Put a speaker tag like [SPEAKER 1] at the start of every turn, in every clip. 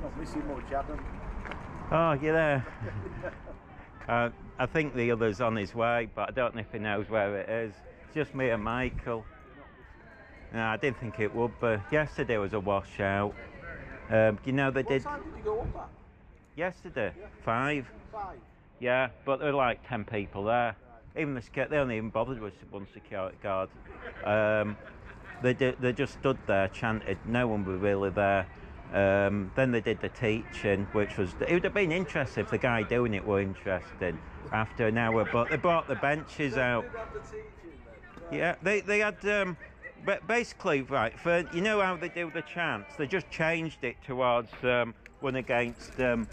[SPEAKER 1] Not missing much, Adam.
[SPEAKER 2] Oh, you're there. I think the other's on his way, but I don't know if he knows where it is. It's just me and Michael. No, I didn't think it would, but yesterday was a washout. You know they did.
[SPEAKER 1] What time did you go up at?
[SPEAKER 2] Yesterday,
[SPEAKER 1] Yeah.
[SPEAKER 2] 5.
[SPEAKER 1] 5.
[SPEAKER 2] Yeah, but there were like 10 people there. Even they only even bothered with one security guard. They just stood there, chanted. No one was really there. Then they did the teaching, which was, it would have been interesting if the guy doing it were interesting after an hour, but they brought the benches out.
[SPEAKER 1] They did have the teaching then. Right.
[SPEAKER 2] Yeah, they had, but basically, right, for, you know how they do the chants, they just changed it towards one against India.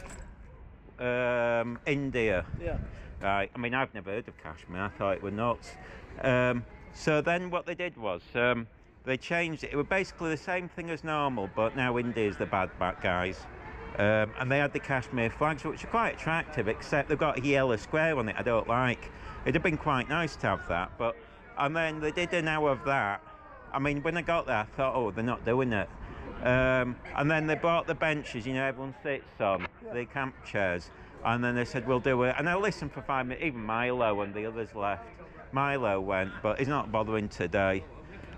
[SPEAKER 1] Yeah.
[SPEAKER 2] Right, I mean, I've never heard of Kashmir, I thought it were nuts. So then what they did was, they changed it. It was basically the same thing as normal, but now India's the bad guys. And they had the Kashmir flags, which are quite attractive, except they've got a yellow square on it I don't like. It'd have been quite nice to have that, but... And then they did an hour of that. I mean, when I got there, I thought, oh, they're not doing it. And then they brought the benches, you know, everyone sits on, the camp chairs. And then they said, we'll do it. And I listened for 5 minutes, even Milo and the others left. Milo went, but he's not bothering today.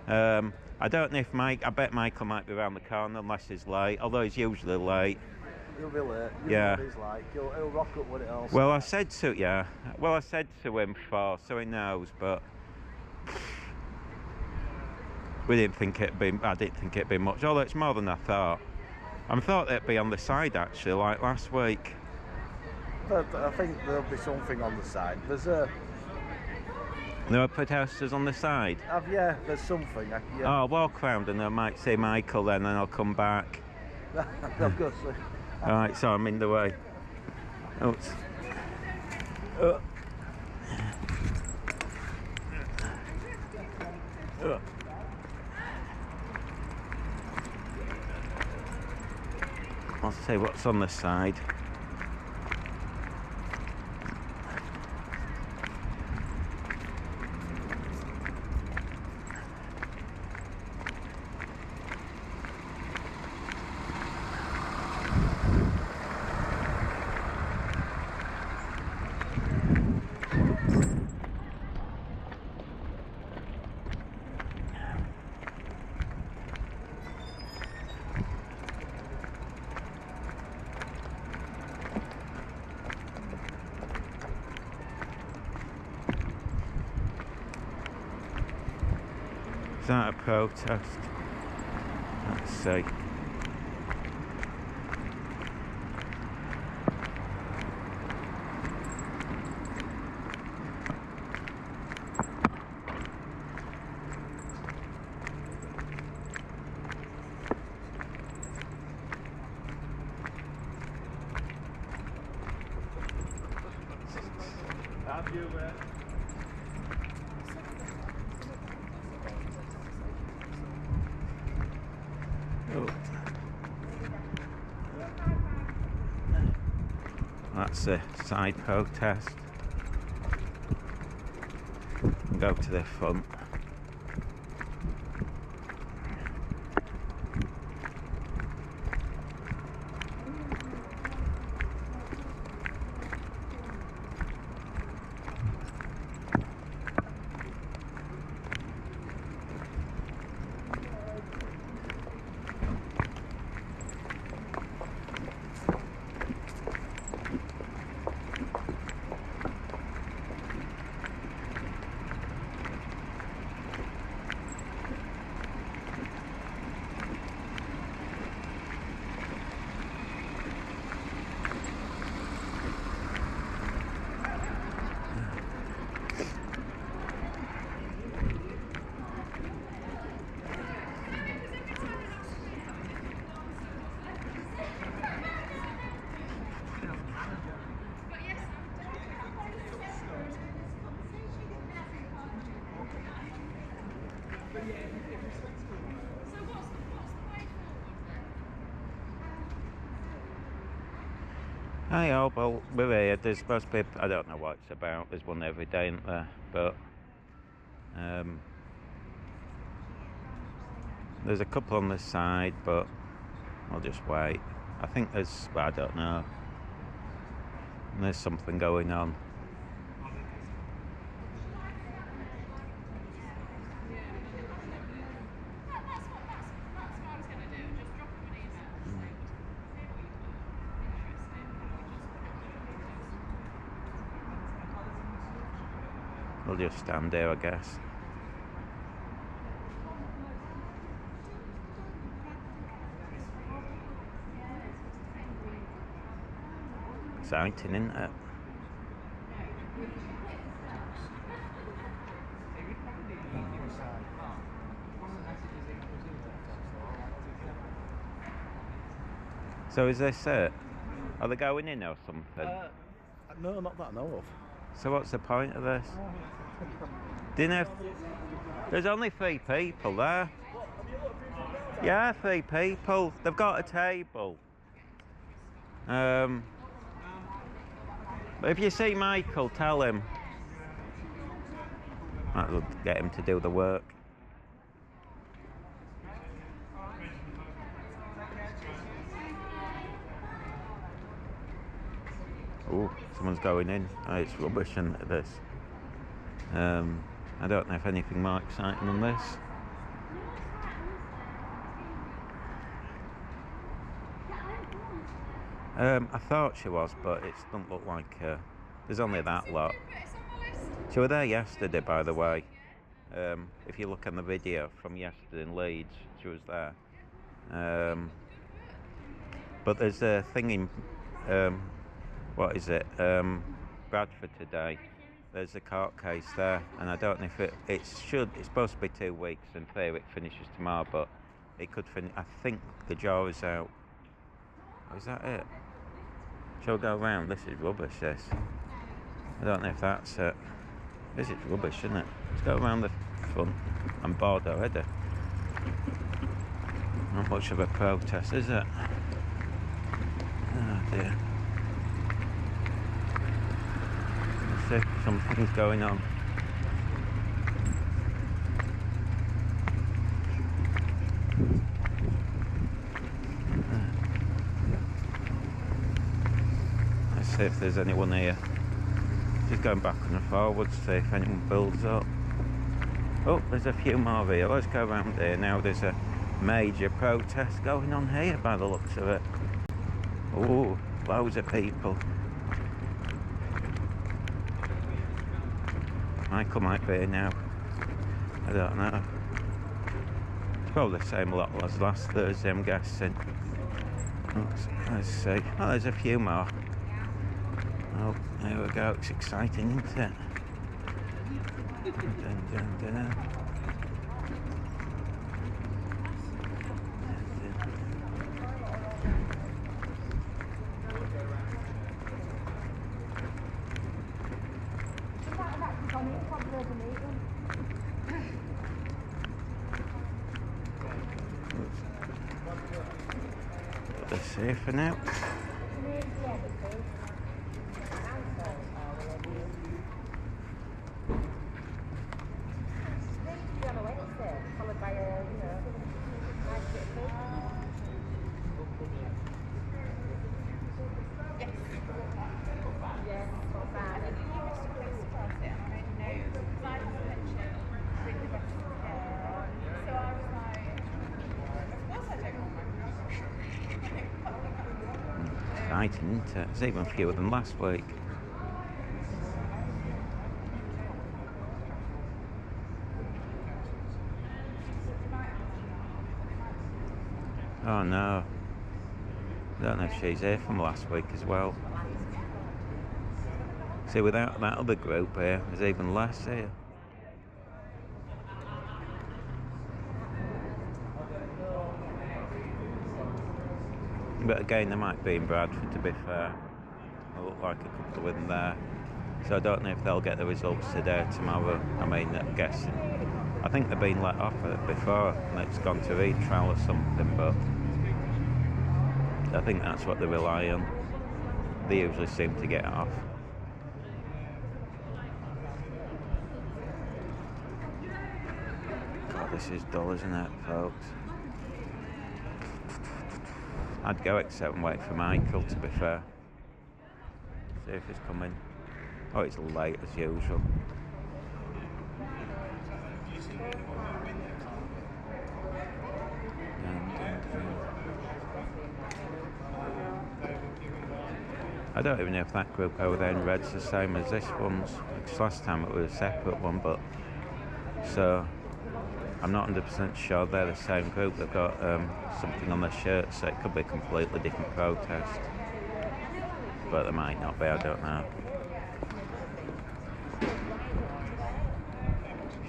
[SPEAKER 2] I don't know if I bet Michael might be around the corner unless he's late, although he's usually late.
[SPEAKER 1] He'll be late. You
[SPEAKER 2] Yeah.
[SPEAKER 1] know what he's like. He'll rock up with it all.
[SPEAKER 2] Well, I said to him before, so he knows, but I didn't think it'd be much, although it's more than I thought. I thought it'd be on the side actually, like last week.
[SPEAKER 1] But I think there'll be something on the side. There's
[SPEAKER 2] No protesters on the side?
[SPEAKER 1] yeah, there's something. Yeah.
[SPEAKER 2] Oh, I'll walk round and I might see Michael then, and I'll come back.
[SPEAKER 1] They'll go see.
[SPEAKER 2] Alright, so I'm in the way. Oh, I'll see what's on the side. Is that a protest? Let's see.
[SPEAKER 1] Have you,
[SPEAKER 2] That's a side protest. Go to the front. Hi all, well we're here. There's supposed to be, I don't know what it's about, there's one every day isn't there, but there's a couple on this side, but I'll just wait. I think there's, well, I don't know. There's something going on. We'll just stand here, I guess. Exciting, isn't it? So is this it? Are they going in or something?
[SPEAKER 1] No, not that I know of.
[SPEAKER 2] So what's the point of this? Dinner? There's only 3 people there. Yeah, 3 people. They've got a table. But if you see Michael, tell him. That'll get him to do the work. Oh, someone's going in. Oh, it's rubbish, isn't it, this? I don't know if anything more exciting than this. I thought she was, but it doesn't look like there's only that lot. She was there yesterday, by the way. If you look on the video from yesterday in Leeds, she was there. But there's a thing in, what is it, Bradford today. There's a court case there, and I don't know if it's supposed to be 2 weeks, in theory it finishes tomorrow, but it could finish, I think the jaw is out. Oh, is that it? Shall we go round? This is rubbish, this. I don't know if that's it. This is rubbish, isn't it? Let's go around the front. I'm bored already. Not much of a protest, is it? Oh dear. Let's see, something's going on. Let's see if there's anyone here. Just going back and forwards, see if anyone builds up. Oh, there's a few more here. Let's go around here now. There's a major protest going on here by the looks of it. Oh, loads of people. Michael might be here now. I don't know. It's probably the same lot as last Thursday, I'm guessing. Let's see. Oh, there's a few more. Oh, there we go. It's exciting, isn't it? Dun, dun, dun. Put this here for now. Exciting, isn't it? There's even fewer than last week. Oh no. I don't know if she's here from last week as well. See, without that other group here, there's even less here. But again, they might be in Bradford, to be fair. They look like a couple of them there. So I don't know if they'll get the results today or tomorrow. I mean, I'm guessing. I think they've been let off before and it's gone to retrial or something, but I think that's what they rely on. They usually seem to get it off. God, this is dull, isn't it, folks? I'd go except and wait for Michael, to be fair. See if he's coming. Oh, it's late as usual. I don't even know if that group over there in red's the same as this one's, because last time it was a separate one, but so I'm not 100% sure they're the same group. They've got something on their shirts, so it could be a completely different protest, but they might not be, I don't know.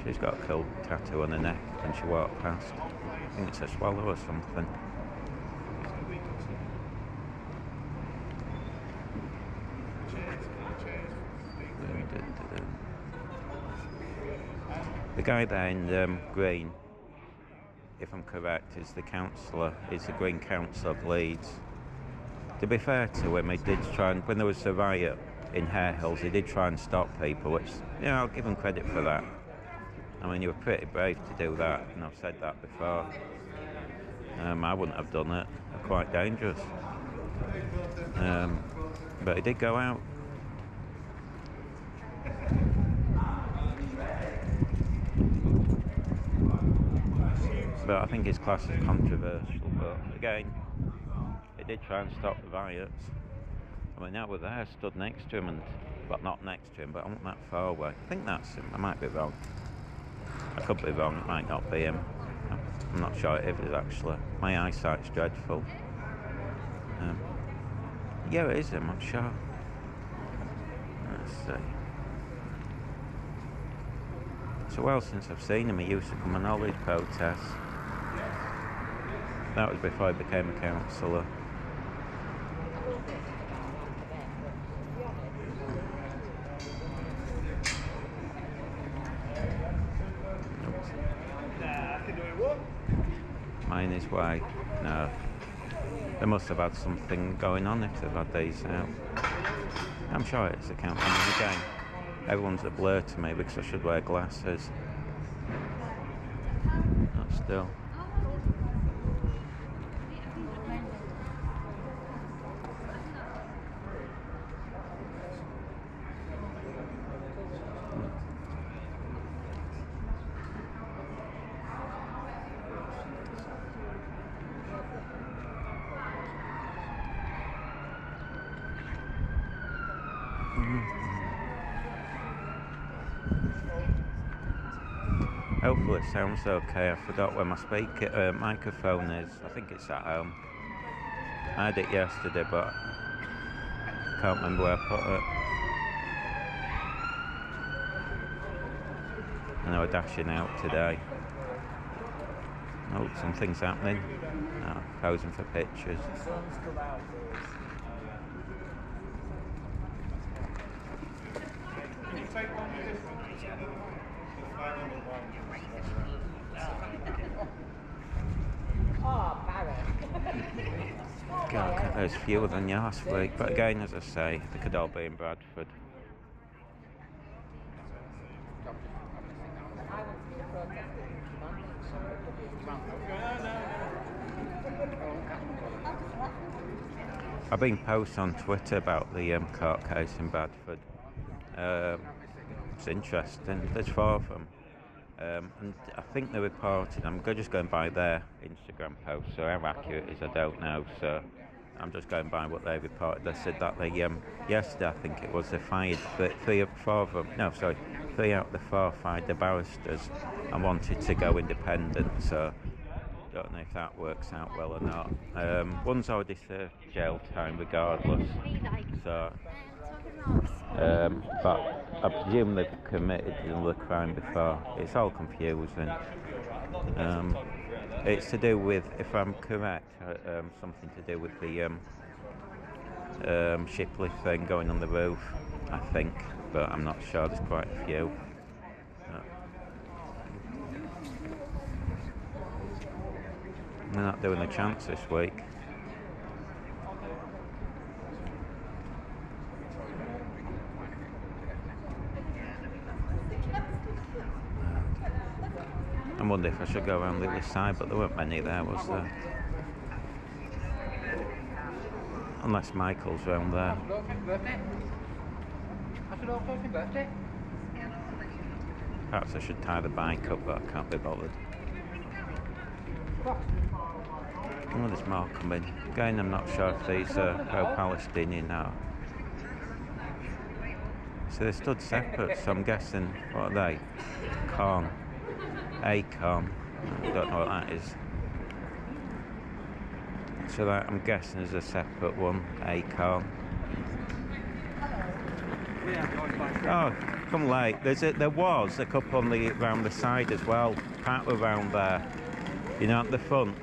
[SPEAKER 2] She's got a cool tattoo on her neck when she walked past. I think it's a swallow or something. The guy there in green, if I'm correct, is the councillor, is the Green Council of Leeds. To be fair to him, he did try and, when there was a riot in Hare Hills, he did try and stop people, which, you know, I'll give him credit for that. I mean, you were pretty brave to do that, and I've said that before. I wouldn't have done it. They're quite dangerous. But he did go out. But I think his class is controversial. But again, he did try and stop the riots. I mean, now we're there, stood next to him, and well, not next to him, but I wasn't that far away. I think that's him. I might be wrong. I could be wrong. It might not be him. I'm not sure if it is actually. My eyesight's dreadful. Yeah, it is him. I'm sure. Let's see. It's a while since I've seen him. He used to come on all these protests. That was before he became a councillor. Mine is white. No. They must have had something going on if they've had these out. I'm sure it's a councillor. I mean, again, everyone's a blur to me because I should wear glasses. Not still. Hopefully it sounds okay. I forgot where my microphone is. I think it's at home. I had it yesterday, but I can't remember where I put it. And I was dashing out today. Oh, something's happening. Oh, posing for pictures. God, there's fewer than last week, but again, as I say, they could all be in Bradford. I've been posting on Twitter about the court case in Bradford. It's interesting. There's 4 of them. And I think they reported, I'm just going by their Instagram post, so how accurate it is I don't know, so I'm just going by what they reported. They said that they, yesterday I think it was, they fired 3 of 4 of them, no sorry, 3 out of the 4 fired the barristers and wanted to go independent, so don't know if that works out well or not. One's already served jail time regardless, so but I presume they've committed another crime before. It's all confusing. It's to do with, if I'm correct, something to do with the Shipley thing going on the roof, I think, but I'm not sure. There's quite a few. They're not doing a chance this week. I wonder if I should go around the other side, but there weren't many there, was there? Unless Michael's round there. Perhaps I should tie the bike up, but I can't be bothered. Oh, there's more coming. Again, I'm not sure if these are pro-Palestinian now. So they stood separate, so I'm guessing, what are they? Corn. Acorn. I don't know what that is. So that, I'm guessing, is a separate one. Acorn. Oh, come late. There was a couple on around the side as well. Pat were round there. You know, at the front.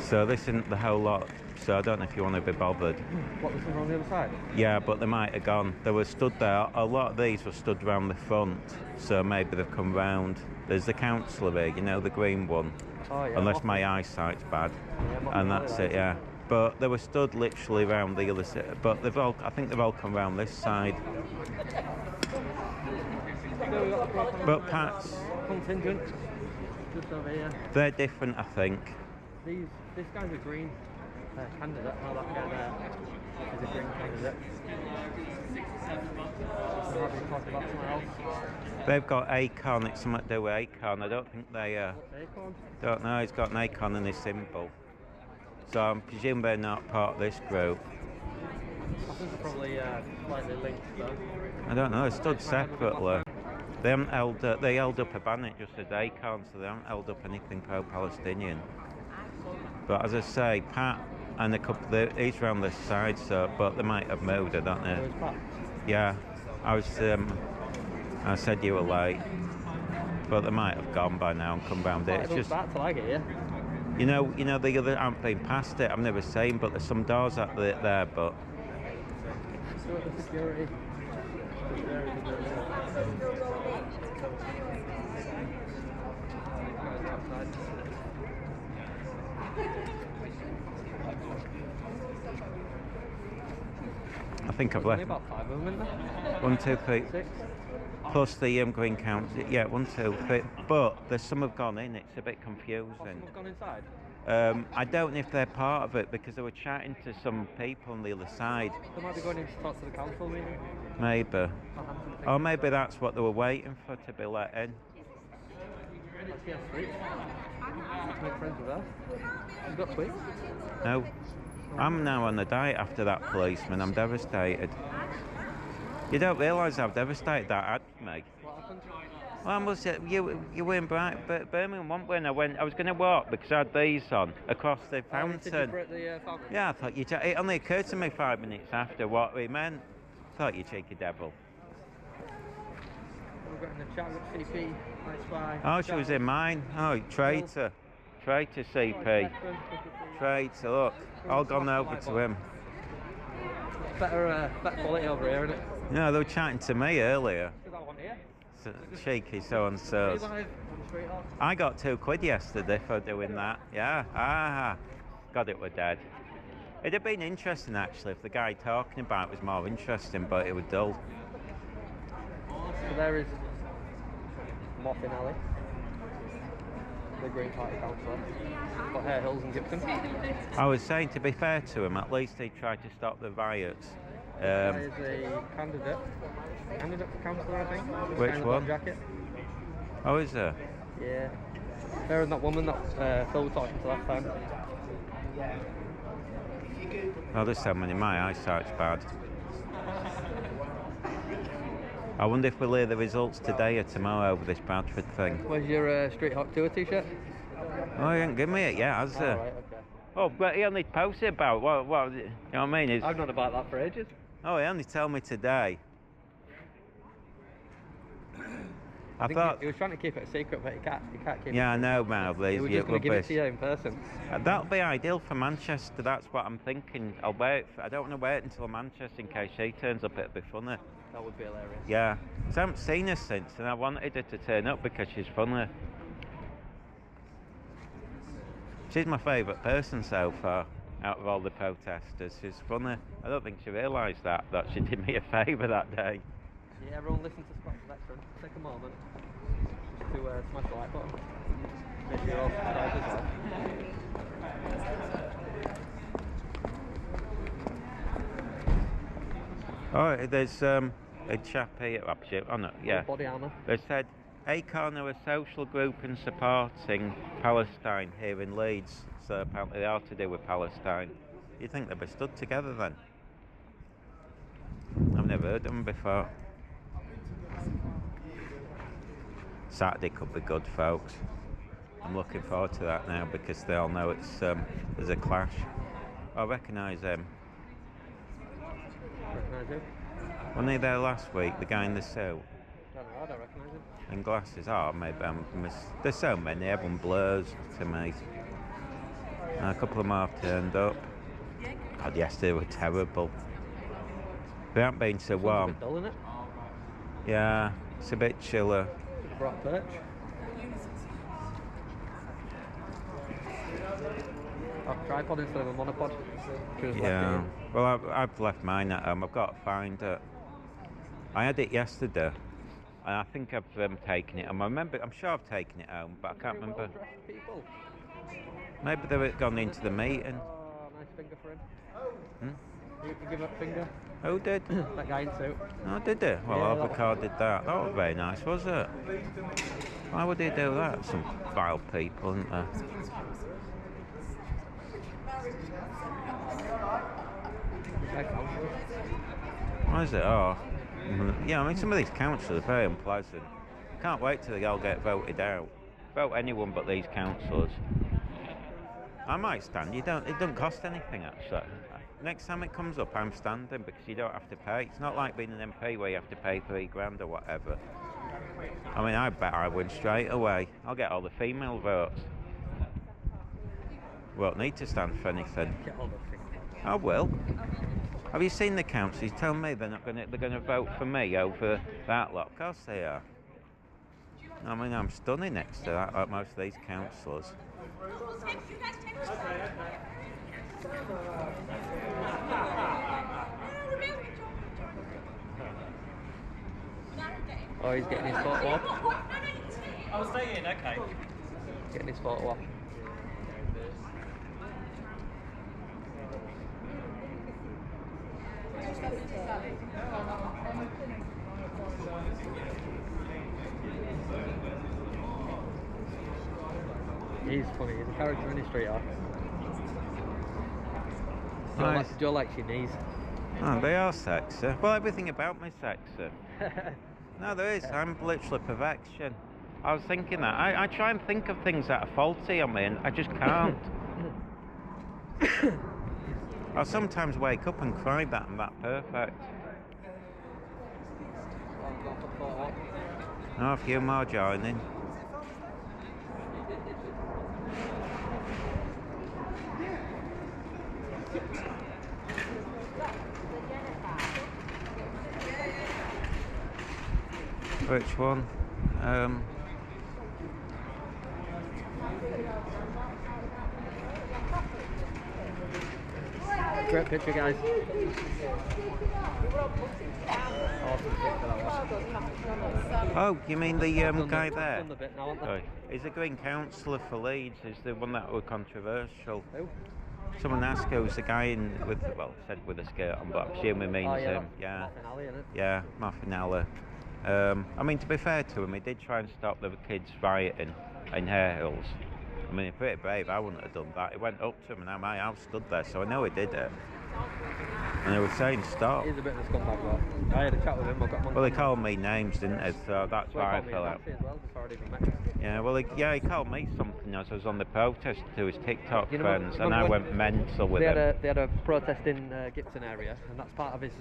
[SPEAKER 2] So this isn't the whole lot. So I don't know if you want to be bothered.
[SPEAKER 3] What, was on the other side?
[SPEAKER 2] Yeah, but they might have gone. They were stood there. A lot of these were stood round the front. So maybe they've come round. There's the councillor here, you know, the green one.
[SPEAKER 3] Oh, yeah.
[SPEAKER 2] Unless my eyesight's bad.
[SPEAKER 3] Yeah,
[SPEAKER 2] And that's it, yeah. But they were stood literally round the other side. But I think they've all come round this side. But Pat's...
[SPEAKER 3] Contingent. Just over here.
[SPEAKER 2] They're different, I think.
[SPEAKER 3] This guy's a green candidate. Oh, that guy there is a green candidate. So might be talking about something else.
[SPEAKER 2] They've got Acorn, it's something to do with Acorn. I don't think they...
[SPEAKER 3] Acorn?
[SPEAKER 2] Don't know, he's got an Acorn in his symbol. So I'm presuming they're not part of this group.
[SPEAKER 3] I think they're probably slightly linked though.
[SPEAKER 2] I don't know, they stood separately. They haven't held they held up a banner, it just said Acorn, so they haven't held up anything pro-Palestinian. But as I say, Pat and a couple, he's round this side, so, but they might have moved, I don't know. Yeah, I said you were late, but they might have gone by now and come round it.
[SPEAKER 3] It's just that till I get here.
[SPEAKER 2] You know, the other aren't been past it. I've never seen, but there's some doors out there, but.
[SPEAKER 3] So at the security.
[SPEAKER 2] I think I've left.
[SPEAKER 3] About 5 of them in there.
[SPEAKER 2] 1, 2, 3.
[SPEAKER 3] 6.
[SPEAKER 2] Plus the green count. Yeah, 1, 2, 3. But there's some have gone in. It's a bit confusing.
[SPEAKER 3] Some have gone inside.
[SPEAKER 2] I don't know if they're part of it because they were chatting to some people on the other side.
[SPEAKER 3] They might be going in to talk to the council meeting.
[SPEAKER 2] Maybe. Or maybe that's what they were waiting for, to be let in.
[SPEAKER 3] Let's see how sweet. Make friends with her. She's got sweets.
[SPEAKER 2] No. I'm now on a diet after that policeman. I'm devastated. You don't realise how devastated that had me.
[SPEAKER 3] What happened?
[SPEAKER 2] Well, you were in Birmingham, weren't we? And I was going to walk because I had these on across the fountain. Yeah, I thought it only occurred to me 5 minutes after what we meant. I thought you cheeky devil.
[SPEAKER 3] We've got in the chat with CP.
[SPEAKER 2] Oh, she was in mine. Oh, traitor. Traitor CP. Traitor, look. All gone over to him.
[SPEAKER 3] Better quality over here, isn't it?
[SPEAKER 2] No, they were chatting to me earlier.
[SPEAKER 3] That one here.
[SPEAKER 2] So, cheeky so-and-so. I got £2 yesterday for doing that. Yeah. God, it were dead. It'd have been interesting, actually, if the guy talking about it was more interesting, but it was dull.
[SPEAKER 3] So there is Moffin Alley, the Green Party councillor, got Hare Hills and Gibson.
[SPEAKER 2] I was saying, to be fair to him, at least he tried to stop the riots.
[SPEAKER 3] There is a candidate for councillor, I think.
[SPEAKER 2] Which one?
[SPEAKER 3] Jacket.
[SPEAKER 2] Oh, is there?
[SPEAKER 3] Yeah. There is that woman that Phil was talking to last time.
[SPEAKER 2] Oh, there's so many. My eyesight's bad. I wonder if we'll hear the results today or tomorrow over this Bradford thing.
[SPEAKER 3] Where's your Street Hawk Tour t-shirt?
[SPEAKER 2] Oh, he hasn't given me it yet, has he?
[SPEAKER 3] Oh, right, okay.
[SPEAKER 2] Oh, but he only posted about what was it? You know what I mean?
[SPEAKER 3] I've known about that for ages.
[SPEAKER 2] Oh, he only told me today. I
[SPEAKER 3] think
[SPEAKER 2] thought
[SPEAKER 3] he was trying to keep it a secret, but he can't keep it.
[SPEAKER 2] Yeah, I know, Mildly.
[SPEAKER 3] He was just going to give it to you in person.
[SPEAKER 2] That'll be ideal for Manchester. That's what I'm thinking. I don't want to wait until Manchester in case she turns up. It'd be funny.
[SPEAKER 3] That would be hilarious.
[SPEAKER 2] Yeah, because I haven't seen her since, and I wanted her to turn up because she's funny. She's my favourite person so far out of all the protesters. She's funny. I don't think she realised that she did me a favour that day.
[SPEAKER 3] Yeah, everyone listen to Scott's Veteran. Take a moment just to smash the like button. Maybe you're all subscribed as well.
[SPEAKER 2] Oh, there's a chap here. Oh no, yeah.
[SPEAKER 3] Body armour.
[SPEAKER 2] They said Acorn are a social group in supporting Palestine here in Leeds. So apparently they are to do with Palestine. You'd think they'd be stood together then. I've never heard of them before. Saturday could be good, folks. I'm looking forward to that now because they all know it's there's a clash. I recognise them.
[SPEAKER 3] Recognise him?
[SPEAKER 2] Wasn't he there last week? The guy in the suit
[SPEAKER 3] Don't know, I don't recognise him.
[SPEAKER 2] and glasses. Oh, maybe there's so many. Everyone blurs to me. A couple of them have turned up. God, yesterday were terrible. We haven't been so warm.
[SPEAKER 3] It's a bit dull, isn't it?
[SPEAKER 2] Yeah, it's a bit chiller.
[SPEAKER 3] Brought perch. Tripod instead of a monopod.
[SPEAKER 2] Yeah. Well, I've left mine at home. I've got to find it. I had it yesterday, and I think I've taken it home. I'm sure I've taken it home, but I can't remember.
[SPEAKER 3] People.
[SPEAKER 2] Maybe they've gone into the meeting.
[SPEAKER 3] Oh, nice finger for him.
[SPEAKER 2] Hmm?
[SPEAKER 3] You can give a finger.
[SPEAKER 2] Who did?
[SPEAKER 3] That guy in suit.
[SPEAKER 2] Oh, did they? Well,
[SPEAKER 3] Yeah,
[SPEAKER 2] Avocado did that. That was very nice, was it? Why would they do that? Some vile people, isn't there? Why is it? Oh, yeah. I mean, some of these councillors are very unpleasant. Can't wait till they all get voted out. Vote anyone but these councillors. I might stand. It doesn't cost anything actually. Next time it comes up, I'm standing because you don't have to pay. It's not like being an MP where you have to pay $3,000 or whatever. I mean, I bet I win straight away. I'll get all the female votes. Won't need to stand for anything. I will. Have you seen the councillors? Tell me they're going to vote for me over that lot. Of course they are. I mean, I'm stunning next to that, like most of these councillors.
[SPEAKER 3] Oh, he's getting his photo op.
[SPEAKER 4] I was staying, okay.
[SPEAKER 3] Getting his photo op. He's funny, he's a character in his street art. Joe likes your knees.
[SPEAKER 2] Oh, they are sexy. Well, everything about me's sexy. No, there is. I'm literally perfection. I was thinking that. I try and think of things that are faulty on me, and I just can't. I sometimes wake up and cry that I'm that perfect. Oh, a few more joining. Which one?
[SPEAKER 3] Great picture, guys. Awesome picture, that
[SPEAKER 2] Oh, you mean the guy there?
[SPEAKER 3] Done the bit now, haven't they?
[SPEAKER 2] Sorry. He's a green councillor for Leeds. He's the one that was controversial.
[SPEAKER 3] Who?
[SPEAKER 2] Someone asked who's the guy with a skirt on, but I'm assuming he means him. Yeah.
[SPEAKER 3] Muffin Alley, innit?
[SPEAKER 2] Yeah, Muffinella. I mean, to be fair to him, he did try and stop the kids rioting in Hare Hills. I mean, he's pretty brave. I wouldn't have done that. He went up to him, and I stood there, so I know he did it. And they were saying stop.
[SPEAKER 3] He's a bit of a scumbag, though. I had a chat with him. I got one.
[SPEAKER 2] Well, they called me names, didn't they? So that's why I fell out.
[SPEAKER 3] As well, before I'd even met him.
[SPEAKER 2] Yeah, well, he called me something as I was on the protest to his TikTok
[SPEAKER 3] You know,
[SPEAKER 2] friends, and I went mental with
[SPEAKER 3] they
[SPEAKER 2] him.
[SPEAKER 3] had a protest in Gibson area, and that's part of his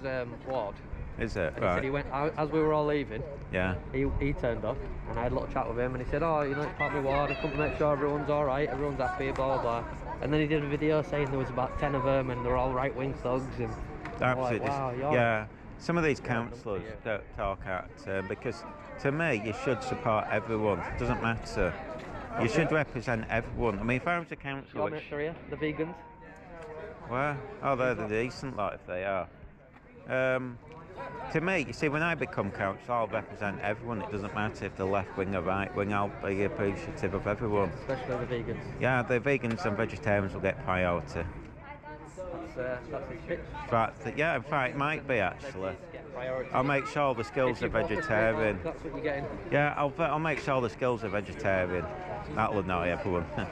[SPEAKER 3] ward.
[SPEAKER 2] Is it?
[SPEAKER 3] And he said he went as we were all leaving.
[SPEAKER 2] Yeah.
[SPEAKER 3] He turned up, and I had a little chat with him, and he said, "Oh, you know, it's part of my ward. I come to make sure everyone's all right, everyone's happy, blah blah." And then he did a video saying there was about 10 of them, and they're all right-wing thugs. And
[SPEAKER 2] Absolutely.
[SPEAKER 3] like, wow,
[SPEAKER 2] yeah. Some of these councillors don't talk out because, to me, you should support everyone. It doesn't matter. You should represent everyone. I mean, if I was a councillor,
[SPEAKER 3] Your area, the vegans.
[SPEAKER 2] Well, oh, they're the decent lot if they are. To me, you see, when I become councillor, I'll represent everyone. It doesn't matter if they're left wing or right wing. I'll be appreciative of everyone.
[SPEAKER 3] Especially the vegans.
[SPEAKER 2] Yeah, the vegans and vegetarians will get priority.
[SPEAKER 3] That's that's his pitch.
[SPEAKER 2] Yeah, in fact, it might be actually.
[SPEAKER 3] Get priority.
[SPEAKER 2] I'll make sure the skills are
[SPEAKER 3] If you want the
[SPEAKER 2] vegetarian.
[SPEAKER 3] steak, that's what you're getting.
[SPEAKER 2] Yeah, I'll make sure the skills are vegetarian. That'll annoy everyone.
[SPEAKER 5] I've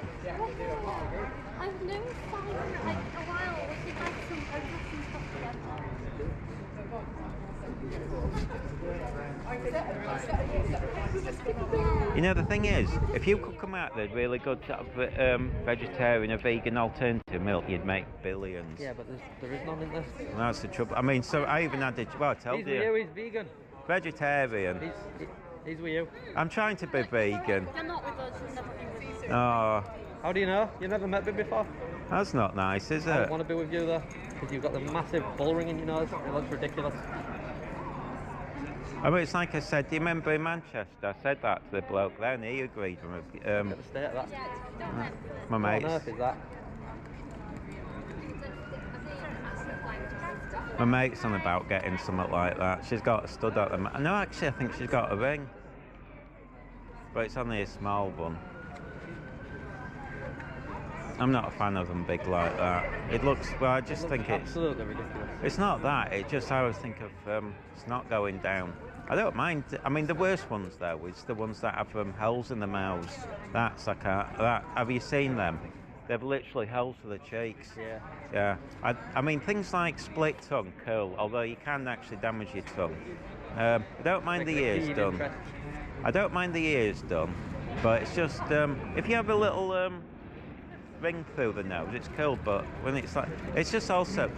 [SPEAKER 5] known Simon like a while. We've had some podcasts and stuff together.
[SPEAKER 2] You know, the thing is, if you could come out with a really good vegetarian or vegan alternative milk, you'd make billions.
[SPEAKER 3] Yeah, but there is none in this.
[SPEAKER 2] And that's the trouble. I mean, so I even had it. Well, I told
[SPEAKER 3] He's
[SPEAKER 2] you.
[SPEAKER 3] with you, he's vegan.
[SPEAKER 2] Vegetarian.
[SPEAKER 3] He's with you.
[SPEAKER 2] I'm trying to be vegan.
[SPEAKER 5] You're not with us, you'll never be with us.
[SPEAKER 2] Oh,
[SPEAKER 3] How do you know? You've never met me before?
[SPEAKER 2] that's not nice, is
[SPEAKER 3] I
[SPEAKER 2] it?
[SPEAKER 3] want to be with you though, because you've got the massive bull ring in your nose. It looks ridiculous.
[SPEAKER 2] I mean, it's like I said, do you remember in Manchester? I said that to the bloke there and he agreed with me.
[SPEAKER 3] Look at the state of that.
[SPEAKER 2] My
[SPEAKER 3] What on
[SPEAKER 2] mate's,
[SPEAKER 3] earth is that?
[SPEAKER 2] my mate's on about getting something like that. She's got a stud at the no, actually, I think she's got a ring. But it's only a small one. I'm not a fan of them big like that. It looks, well, I just think it's...
[SPEAKER 3] Absolutely ridiculous.
[SPEAKER 2] It's not that, it just, I always think of it's not going down. I don't mind, I mean the worst ones though is the ones that have holes in the mouths. That's like have you seen them? They've literally holes for the cheeks.
[SPEAKER 3] Yeah.
[SPEAKER 2] Yeah. I mean things like split tongue, cool, although you can actually damage your tongue. I don't mind the ears done. I don't mind the ears done, but it's just, if you have a little ring through the nose, it's cool, but when it's like, it's just also,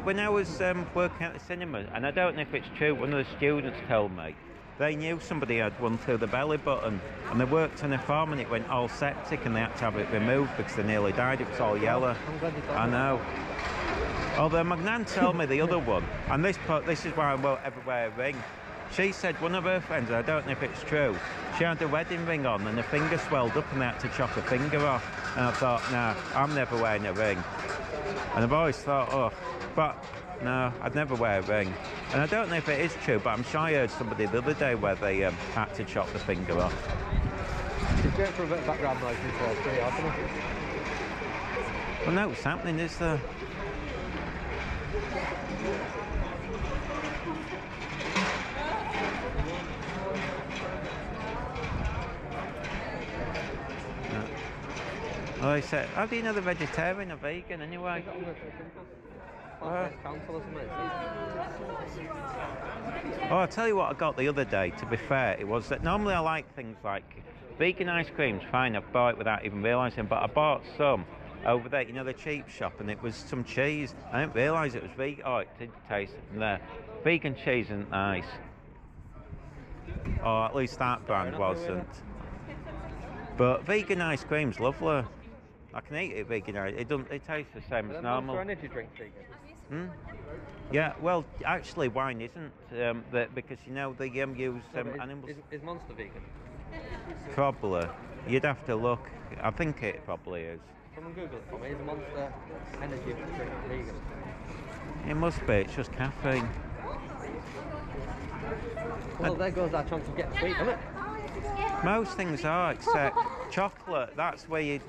[SPEAKER 2] when I was working at the cinema, and I don't know if it's true, one of the students told me, they knew somebody had one through the belly button, and they worked on a farm and it went all septic and they had to have it removed because they nearly died, it was all yellow.
[SPEAKER 3] I'm glad you told
[SPEAKER 2] I
[SPEAKER 3] me.
[SPEAKER 2] know. Although my nan told me the other one, and this is why I won't ever wear a ring. She said one of her friends, I don't know if it's true, she had a wedding ring on and her finger swelled up and they had to chop her finger off. And I thought, nah, I'm never wearing a ring. And I've always thought, oh, but no, I'd never wear a ring. And I don't know if it is true, but I'm sure I heard somebody the other day where they had to chop the finger off.
[SPEAKER 3] It's great for a bit of background noise, it's pretty hard, isn't it?
[SPEAKER 2] Well, no, what's happening, is there? Oh, they said, how do you know they're vegetarian or vegan anyway?
[SPEAKER 3] Council or something.
[SPEAKER 2] Oh, I'll tell you what I got the other day, to be fair, it was that normally I like things like vegan ice cream's fine, I've bought it without even realising, but I bought some over there, you know, the cheap shop, and it was some cheese. I didn't realise it was vegan. Oh, it did taste it from there. Vegan cheese isn't nice. Or at least that brand wasn't. But vegan ice cream's lovely. I can eat it vegan. It doesn't. It tastes the same as normal.
[SPEAKER 3] For energy drink vegan.
[SPEAKER 2] Yeah. Well, actually, wine isn't. Because you know they use animals.
[SPEAKER 3] Is Monster vegan?
[SPEAKER 2] Probably. You'd have to look. I think it probably is.
[SPEAKER 3] Someone Google it for me. Is Monster energy drink vegan?
[SPEAKER 2] It must be. It's just caffeine.
[SPEAKER 3] Well, there goes our chance of getting sweet, isn't it?
[SPEAKER 2] Most things are, except chocolate. That's where you.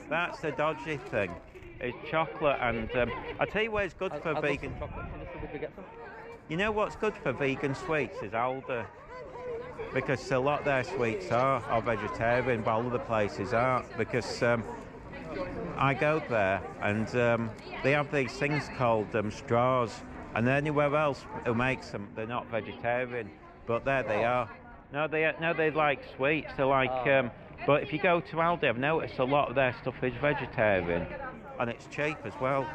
[SPEAKER 2] That's the dodgy thing. It's chocolate, and I tell you where it's good for
[SPEAKER 3] I'd
[SPEAKER 2] vegan.
[SPEAKER 3] love some chocolate. Should we get some?
[SPEAKER 2] You know what's good for vegan sweets is Aldi, because a lot of their sweets are vegetarian, but all other places aren't. Because I go there and they have these things called straws, and anywhere else who makes them, they're not vegetarian, but there they are. No, they like sweets. They're like, but if you go to Aldi, I've noticed a lot of their stuff is vegetarian, and it's cheap as well.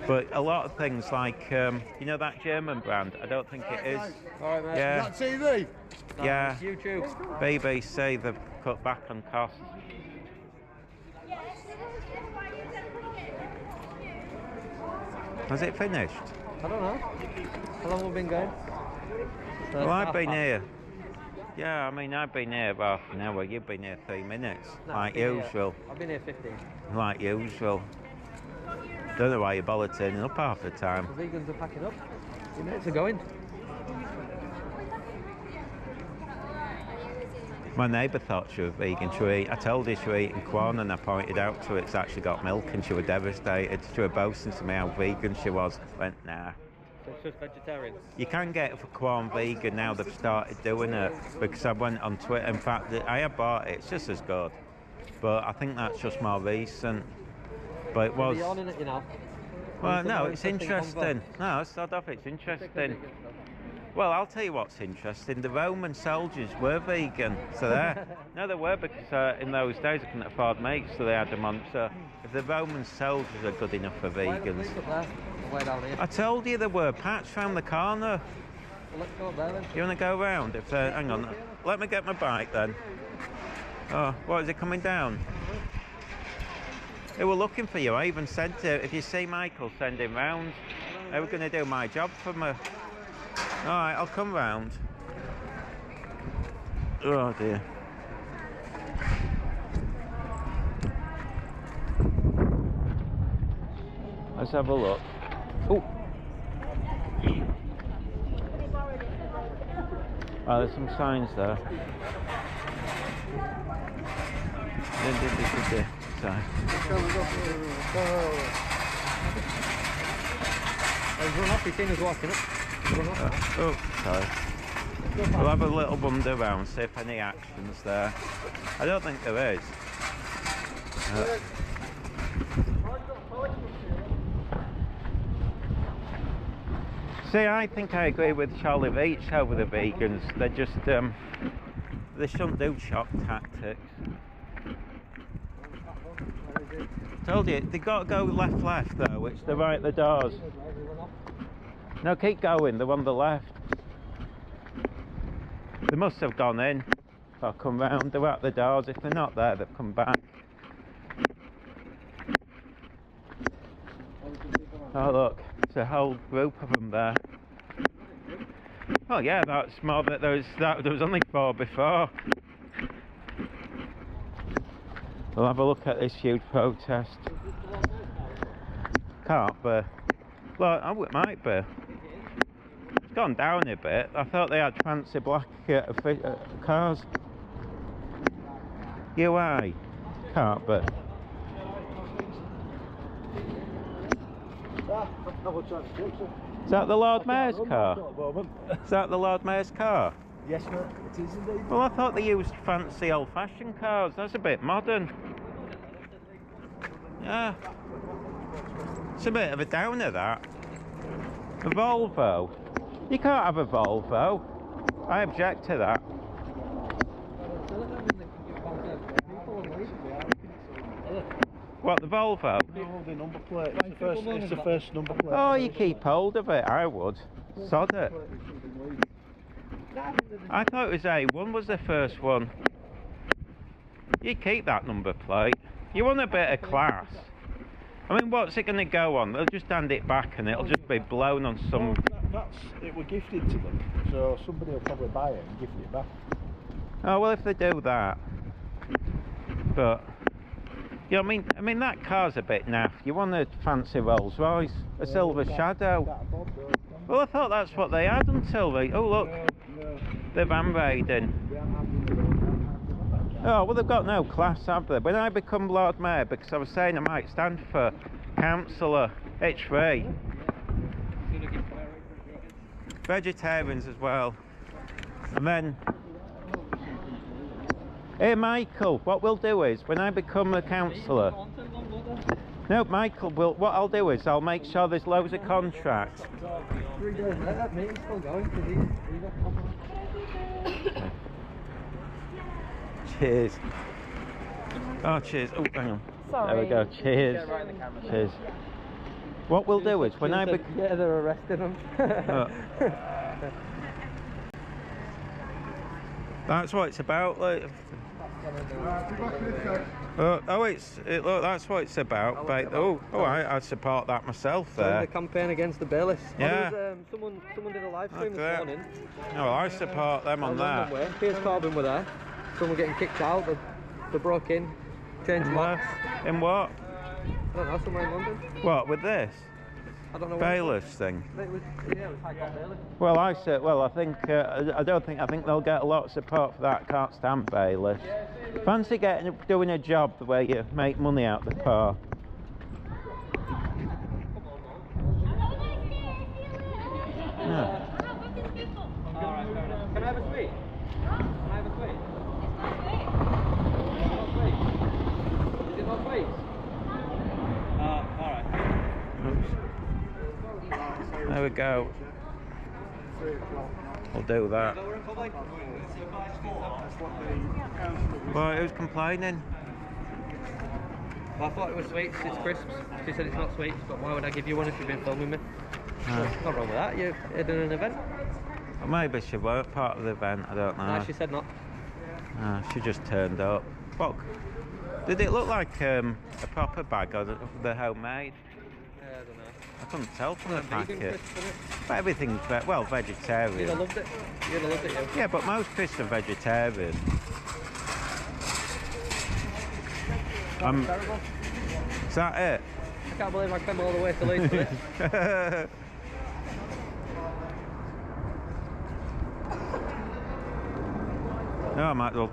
[SPEAKER 2] But a lot of things like, you know that German brand? I don't think it is.
[SPEAKER 3] All right, mate.
[SPEAKER 2] Yeah.
[SPEAKER 1] Is that TV?
[SPEAKER 3] No,
[SPEAKER 2] Yeah.
[SPEAKER 3] it's YouTube.
[SPEAKER 2] BBC, they've cut back on costs. Has it finished?
[SPEAKER 3] I don't know. How long have we been going?
[SPEAKER 2] Well, I've been here. Yeah, I mean, I've been here about half an hour. You've been here 3 minutes,
[SPEAKER 3] No,
[SPEAKER 2] like
[SPEAKER 3] I've been
[SPEAKER 2] usual.
[SPEAKER 3] I've been here 15.
[SPEAKER 2] Like usual. Don't know why you bother turning up half the time.
[SPEAKER 3] The vegans are packing up. Your mates are going.
[SPEAKER 2] My neighbour thought she was vegan. I told her she was eating corn, and I pointed out to her it's actually got milk, and she was devastated. She was boasting to me how vegan she was. I went, nah.
[SPEAKER 3] So it's just vegetarian?
[SPEAKER 2] You can get it for corn vegan now. They've started doing it, because I went on Twitter. In fact, I have bought it. It's just as good, but I think that's just more recent. But it was.
[SPEAKER 3] Are you on in it, you know?
[SPEAKER 2] Well, no, it's interesting. No, sod off, it's interesting. Well, I'll tell you what's interesting. The Roman soldiers were vegan, so they were, because in those days they couldn't afford meat, so they had them on. So if the Roman soldiers are good enough for vegans,
[SPEAKER 3] Way down here.
[SPEAKER 2] I told you there were patch round the corner.
[SPEAKER 3] Well, let's go up there then.
[SPEAKER 2] You want to go round? Hang on, let me get my bike then. Oh, what is it coming down? They were looking for you. I even said to, if you see Michael, send him round. They were going to do my job for me. Alright, I'll come round. Oh dear. Let's have a look. Oh! Oh, there's some signs there. Sorry.
[SPEAKER 3] He's run off, he's seen us walking up.
[SPEAKER 2] Oh, sorry. We'll have a little wander around, see if any action's there. I don't think there is. See, I think I agree with Charlie Veach over the vegans. They're just, they shouldn't do shock tactics. Told you, they got to go left though, which they're right at the doors. No, keep going, they're on the left. They must have gone in. I'll come round, they're at the doors. If they're not there, they've come back. Oh look, there's a whole group of them there. Oh yeah, that's more than there was only 4 before. We'll have a look at this huge protest. Can't be. Well, oh, it might be. It's gone down a bit. I thought they had fancy black cars. UI. Can't be. Is that the Lord Mayor's car? Is that the Lord Mayor's car?
[SPEAKER 1] Yes, mate, it is indeed.
[SPEAKER 2] Well, I thought they used fancy old-fashioned cars. That's a bit modern. Yeah. It's a bit of a downer, that. A Volvo. You can't have a Volvo. I object to that. What, the Volvo?
[SPEAKER 1] No, the number plate. It's the first number plate.
[SPEAKER 2] Oh, you keep hold of it. I would. Sod it. I thought it was A1 was the first one. You keep that number plate. You want a bit of class. I mean, what's it going to go on? They'll just hand it back and it'll just be blown on some...
[SPEAKER 1] It was gifted to them, so somebody will probably buy it and gift it back.
[SPEAKER 2] Oh, well, if they do that. But... Yeah, I mean that car's a bit naff. You want a fancy Rolls Royce, a silver shadow. Well, I thought that's what they had until they... Oh, look. They're van raiding. Oh, well, they've got no class, have they? When I become Lord Mayor, because I was saying I might stand for councillor, it's free. Vegetarians as well. And then... Hey, Michael, what we'll do is, when I become a councillor... No, Michael, what I'll do is, I'll make sure there's loads of contracts. Cheers. Oh, cheers. Oh, hang on. Sorry. There we go. Cheers. Cheers. What we'll do is, when I become...
[SPEAKER 3] Yeah, they're arresting them.
[SPEAKER 2] That's what it's about, like... look, that's what it's about. I support that myself there.
[SPEAKER 3] The campaign against the bailiffs.
[SPEAKER 2] Yeah.
[SPEAKER 3] Someone did a live stream this morning.
[SPEAKER 2] Oh, well, I support them on that.
[SPEAKER 3] Piers Corbyn were there. Someone getting kicked out. They broke in, changed locks.
[SPEAKER 2] In what?
[SPEAKER 3] I don't know, somewhere in London.
[SPEAKER 2] What, with this?
[SPEAKER 3] I don't know.
[SPEAKER 2] Bayless thing.
[SPEAKER 3] It was, yeah, it was High Court Bayless.
[SPEAKER 2] Well, I said, well, I think, I think they'll get a lot of support for that. Can't stand Bayless. Fancy doing a job where you make money out the poor. Yeah.
[SPEAKER 3] Alright, fair enough. Can I have a sweet? Can I have a sweet? Is it not sweet? Alright.
[SPEAKER 2] Oops. There we go. We'll do that. Well, who's complaining?
[SPEAKER 3] Well, I thought it was sweets, it's crisps. She said it's not sweets, but why would I give you one if you've been filming me? Nothing wrong with that, you're doing an event.
[SPEAKER 2] Well, maybe she weren't part of the event, I don't know.
[SPEAKER 3] No, she said not.
[SPEAKER 2] She just turned up. What? Did it look like a proper bag or the homemade?
[SPEAKER 3] Yeah, I don't know.
[SPEAKER 2] I couldn't tell from the
[SPEAKER 3] Vegan
[SPEAKER 2] packet.
[SPEAKER 3] crisps, isn't it?
[SPEAKER 2] But everything's, well,
[SPEAKER 3] You'd have
[SPEAKER 2] vegetarian.
[SPEAKER 3] loved it. You'd have loved it,
[SPEAKER 2] Yeah, but most crisps are vegetarian. Is that it?
[SPEAKER 3] I can't believe I came all the way to Leeds for this.
[SPEAKER 2] No, I might as well